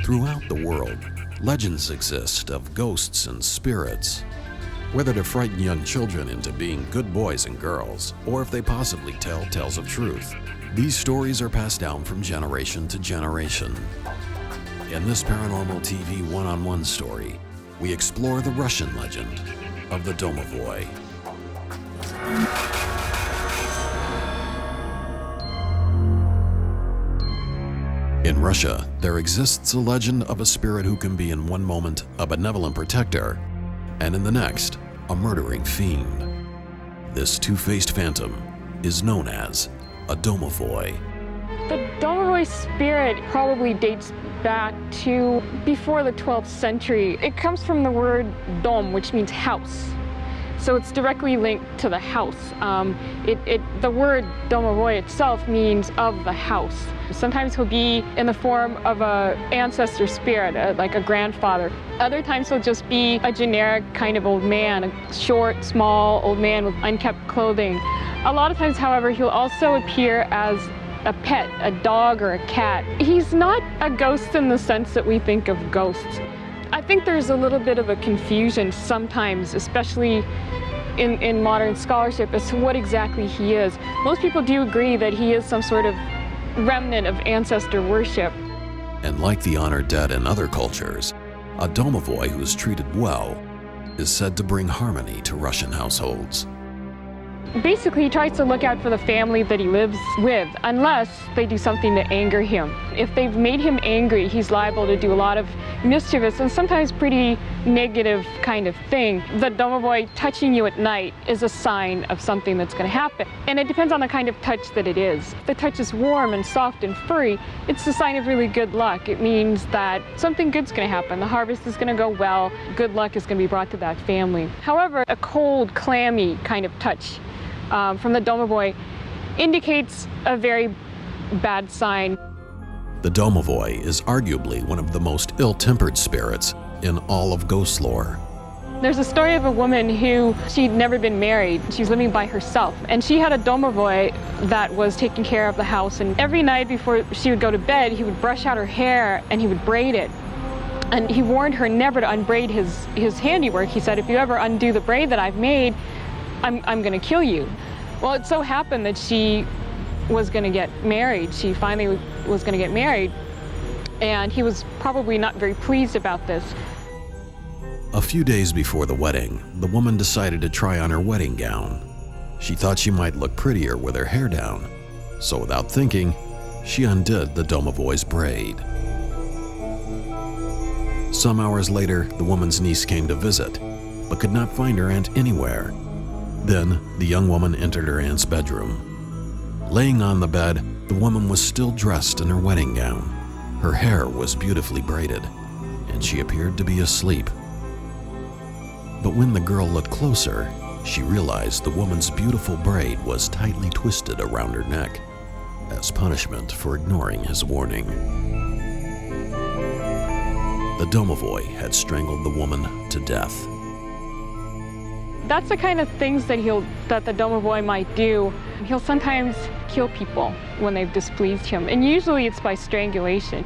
Throughout the world, legends exist of ghosts and spirits. Whether to frighten young children into being good boys and girls, or if they possibly tell tales of truth, these stories are passed down from generation to generation. In this Paranormal TV one-on-one story, we explore the Russian legend of the Domovoi. In Russia, there exists a legend of a spirit who can be in one moment a benevolent protector, and in the next, a murdering fiend. This two-faced phantom is known as a Domovoi. The Domovoi spirit probably dates back to before the 12th century. It comes from the word dom, which means house. So it's directly linked to the house. The word Domovoi itself means of the house. Sometimes he'll be in the form of an ancestor spirit, like a grandfather. Other times he'll just be a generic kind of old man, a short, small old man with unkempt clothing. A lot of times, however, he'll also appear as a pet, a dog or a cat. He's not a ghost in the sense that we think of ghosts. I think there's a little bit of a confusion sometimes, especially in modern scholarship, as to what exactly he is. Most people do agree that he is some sort of remnant of ancestor worship. And like the honored dead in other cultures, a Domovoi who is treated well is said to bring harmony to Russian households. Basically, he tries to look out for the family that he lives with, unless they do something to anger him. If they've made him angry, he's liable to do a lot of mischievous and sometimes pretty negative kind of thing. The Domovoi touching you at night is a sign of something that's going to happen. And it depends on the kind of touch that it is. If the touch is warm and soft and furry, it's a sign of really good luck. It means that something good's going to happen. The harvest is going to go well. Good luck is going to be brought to that family. However, a cold, clammy kind of touch from the Domovoi indicates a very bad sign. The Domovoi is arguably one of the most ill-tempered spirits in all of ghost lore. There's a story of a woman who she'd never been married. She's living by herself, and she had a Domovoi that was taking care of the house, and every night before she would go to bed, he would brush out her hair and he would braid it. And he warned her never to unbraid his handiwork. He said, if you ever undo the braid that I've made, I'm going to kill you. Well, it so happened that she was going to get married. She finally was going to get married, and he was probably not very pleased about this. A few days before the wedding, the woman decided to try on her wedding gown. She thought she might look prettier with her hair down, so without thinking, she undid the Domovoi's braid. Some hours later, the woman's niece came to visit, but could not find her aunt anywhere. Then, the young woman entered her aunt's bedroom. Laying on the bed, the woman was still dressed in her wedding gown. Her hair was beautifully braided, and she appeared to be asleep. But when the girl looked closer, she realized the woman's beautiful braid was tightly twisted around her neck, as punishment for ignoring his warning. The Domovoi had strangled the woman to death. That's the kind of things that the Domovoi might do. He'll sometimes kill people when they've displeased him, and usually it's by strangulation.